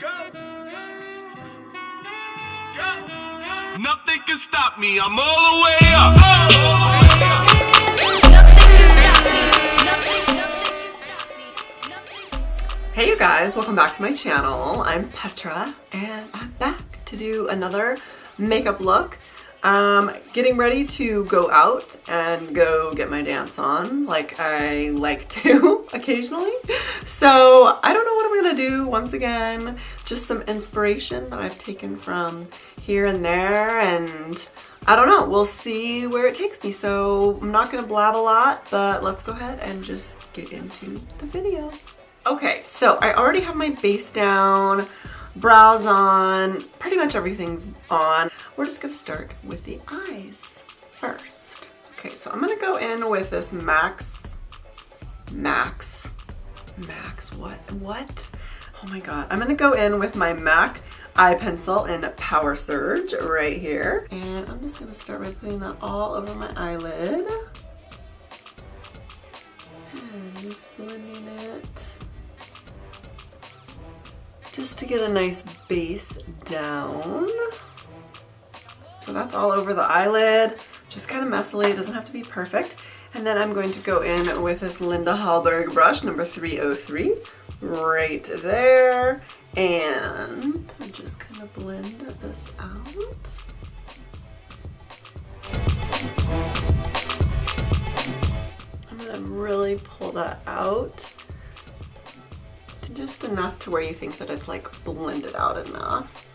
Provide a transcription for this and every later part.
Nothing can stop me, I'm all the way up. Hey you guys, welcome back to my channel. I'm Petra and I'm back to do another makeup look. Getting ready to go out and go get my dance on like I like to occasionally. So I don't know what I'm gonna do once again. Just some inspiration that I've taken from here and there, and I don't know, we'll see where it takes me. So I'm not gonna blab a lot, but let's go ahead and just get into the video. Okay, so I already have my base down, brows on, pretty much everything's on. We're just gonna start with the eyes first. Okay, so I'm gonna go in with this Max, what? Oh my god. I'm gonna go in with my MAC eye pencil in Powersurge right here. And I'm just gonna start by putting that all over my eyelid. And just blending it. Just to get a nice base down. So that's all over the eyelid, just kind of messily, it doesn't have to be perfect. And then I'm going to go in with this Linda Hallberg brush, number 303, right there. And I just kind of blend this out. I'm gonna really pull that out. Just enough to where you think that it's like blended out enough.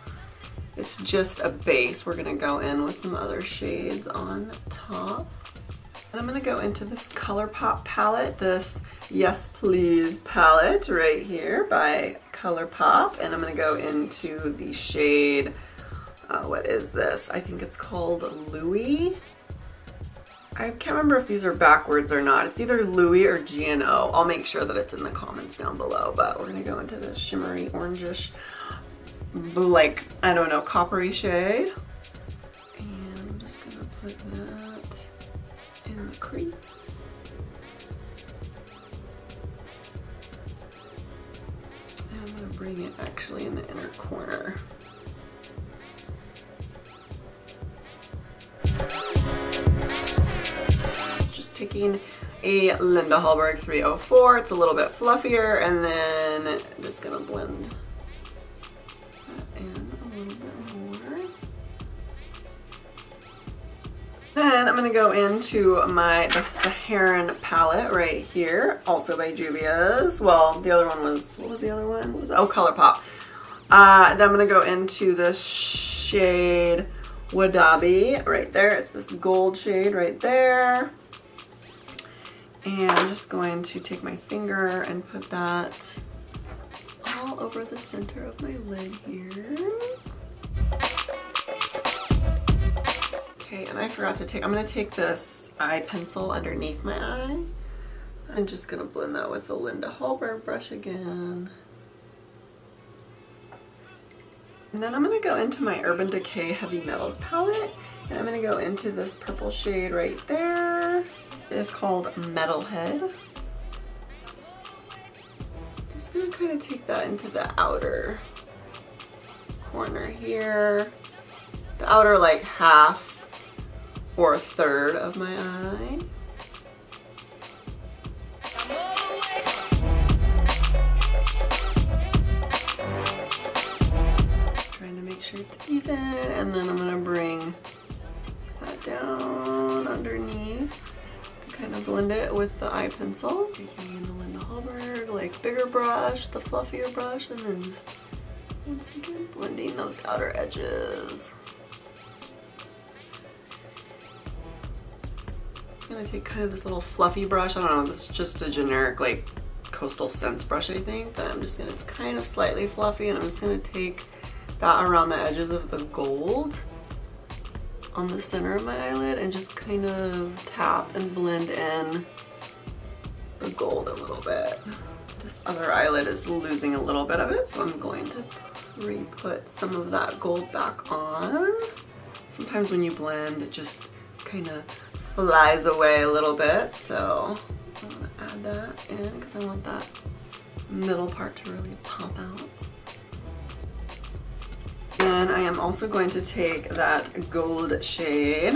It's just a base. We're gonna go in with some other shades on top. And I'm gonna go into this ColourPop palette, this Yes Please palette right here by ColourPop. And I'm gonna go into the shade, what is this? I think it's called Louie. I can't remember if these are backwards or not. It's either Louie or GNO. I'll make sure that it's in the comments down below, but we're gonna go into this shimmery orangish, like, I don't know, coppery shade. And I'm just gonna put that in the crease. And I'm gonna bring it actually in the inner corner. Taking a Linda Hallberg 304, it's a little bit fluffier, and then I'm just gonna blend that in a little bit more. Then I'm gonna go into the Saharan palette right here, also by Juvia's. Well, the other one was, what was the other one? What was it? Oh, ColourPop. Then I'm gonna go into the shade Wadabe right there. It's this gold shade right there. And I'm just going to take my finger and put that all over the center of my lid here. Okay, and I forgot to take, I'm going to take this eye pencil underneath my eye. I'm just going to blend that with the Linda Hallberg brush again. And then I'm going to go into my Urban Decay Heavy Metals palette. And I'm going to go into this purple shade right there. It is called Metalhead. Just gonna kind of take that into the outer corner here. The outer like half or a third of my eye. Trying to make sure it's even, and then I'm gonna bring that down underneath. Kind of blend it with the eye pencil. Taking the Linda Hallberg, like bigger brush, the fluffier brush, and then just once again blending those outer edges. I'm gonna take kind of this little fluffy brush. I don't know, this is just a generic like Coastal Scents brush, I think, but I'm just gonna, it's kind of slightly fluffy, and I'm just gonna take that around the edges of the gold on the center of my eyelid and just kind of tap and blend in the gold a little bit. This other eyelid is losing a little bit of it, so I'm going to re-put some of that gold back on. Sometimes when you blend, it just kind of flies away a little bit, so I'm going to add that in because I want that middle part to really pop out. And I am also going to take that gold shade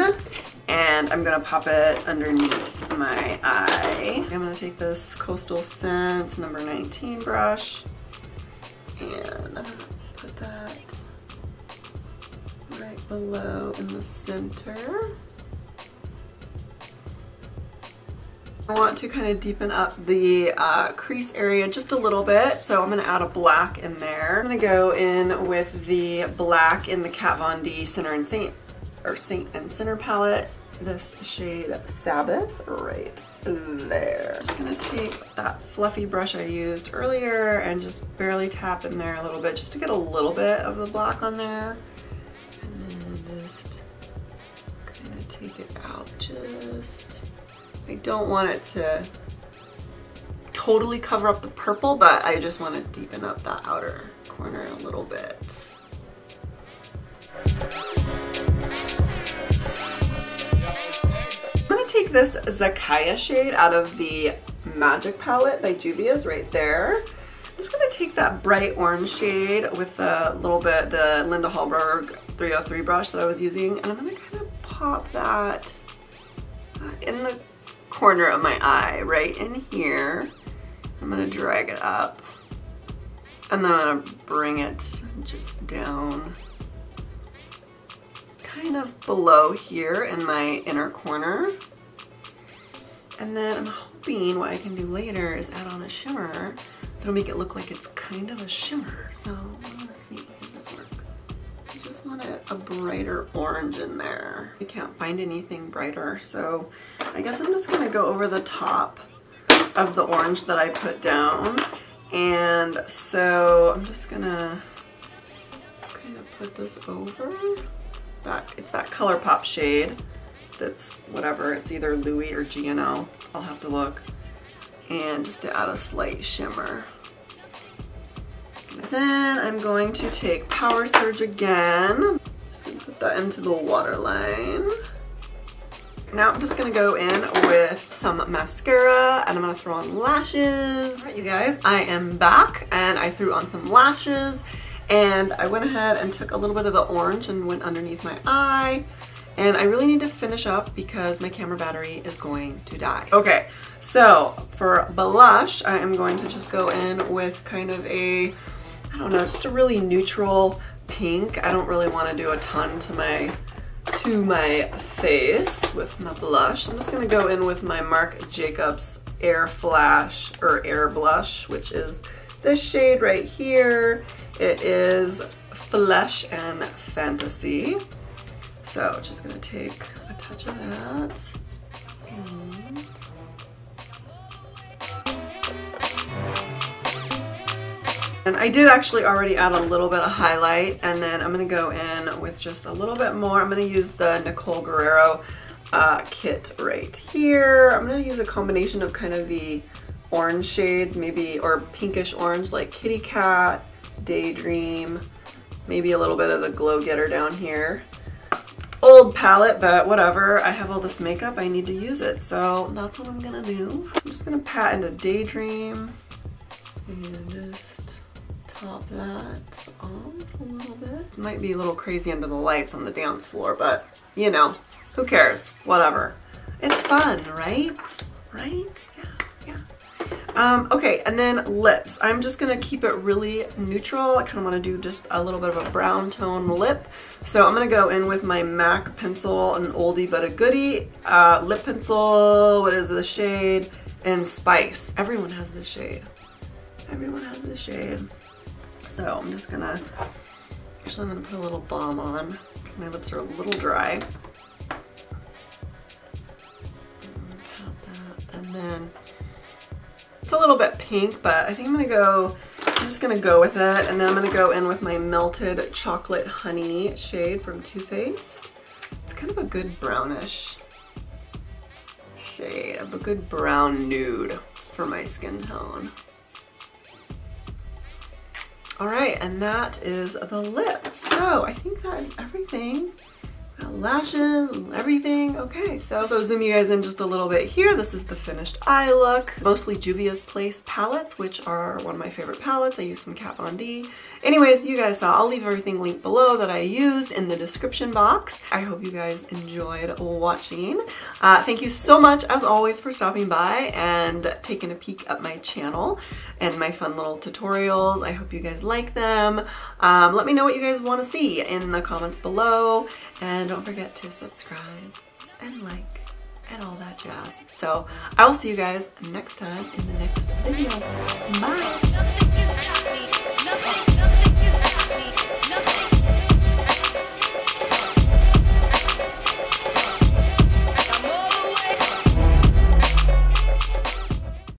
and I'm gonna pop it underneath my eye. I'm gonna take this Coastal Scents number 19 brush and I'm gonna put that right below in the center. I want to kind of deepen up the crease area just a little bit, so I'm going to add a black in there. I'm going to go in with the black in the Kat Von D Center and Saint and Center palette. This shade Sabbath right there. Just going to take that fluffy brush I used earlier and just barely tap in there a little bit just to get a little bit of the black on there. And then just kind of take it out just... I don't want it to totally cover up the purple, but I just want to deepen up that outer corner a little bit. I'm going to take this Zakiya shade out of the Magic palette by Juvia's right there. I'm just going to take that bright orange shade with a little bit the Linda Hallberg 303 brush that I was using, and I'm going to kind of pop that in the corner of my eye, right in here. I'm gonna drag it up and then I'm gonna bring it just down kind of below here in my inner corner. And then I'm hoping what I can do later is add on a shimmer that'll make it look like it's kind of a shimmer. So I wanna see if this works. I just want a brighter orange in there. I can't find anything brighter, so I guess I'm just gonna go over the top of the orange that I put down. And so I'm just gonna kind of put this over. It's that ColourPop shade that's whatever, it's either Louie or GNO, I'll have to look. And just to add a slight shimmer. Then I'm going to take Powersurge again. Just gonna put that into the waterline. Now I'm just gonna go in with some mascara and I'm gonna throw on lashes. All right, you guys, I am back and I threw on some lashes and I went ahead and took a little bit of the orange and went underneath my eye. And I really need to finish up because my camera battery is going to die. Okay, so for blush, I am going to just go in with kind of a, I don't know, just a really neutral pink. I don't really want to do a ton to my face with my blush. I'm just gonna go in with my Marc Jacobs Air Flash or Air Blush, which is this shade right here. It is Flesh and Fantasy. So just gonna take a touch of that. And I did actually already add a little bit of highlight, and then I'm gonna go in with just a little bit more. I'm gonna use the Nicole Guerriero kit right here. I'm gonna use a combination of kind of the orange shades, maybe, or pinkish orange like Kitty Cat, Daydream, maybe a little bit of the Glow Getter down here. Old palette, but whatever. I have all this makeup, I need to use it, so that's what I'm gonna do. I'm just gonna pat into Daydream and just top that off a little bit. It might be a little crazy under the lights on the dance floor, but you know, who cares? Whatever. It's fun, right? Right? Yeah. Okay, and then lips. I'm just gonna keep it really neutral. I kind of want to do just a little bit of a brown tone lip. So I'm gonna go in with my MAC pencil, an oldie but a goodie lip pencil. What is the shade? In Spice. Everyone has this shade. Everyone has this shade. So I'm just gonna, actually I'm gonna put a little balm on because my lips are a little dry. And then it's a little bit pink, but I think I'm just gonna go with it. And then I'm gonna go in with my Melted Chocolate Honey shade from Too Faced. It's kind of a good brownish shade, a good brown nude for my skin tone. All right, and that is the lip. So I think that is everything. Got a lashes, everything. Okay, so zoom you guys in just a little bit here. This is the finished eye look. Mostly Juvia's Place palettes, which are one of my favorite palettes. I use some Kat Von D. Anyways, you guys saw. I'll leave everything linked below that I used in the description box. I hope you guys enjoyed watching. Thank you so much, as always, for stopping by and taking a peek at my channel and my fun little tutorials. I hope you guys like them. Let me know what you guys want to see in the comments below, and don't forget to subscribe and like and all that jazz. So I will see you guys next time in the next video. Bye!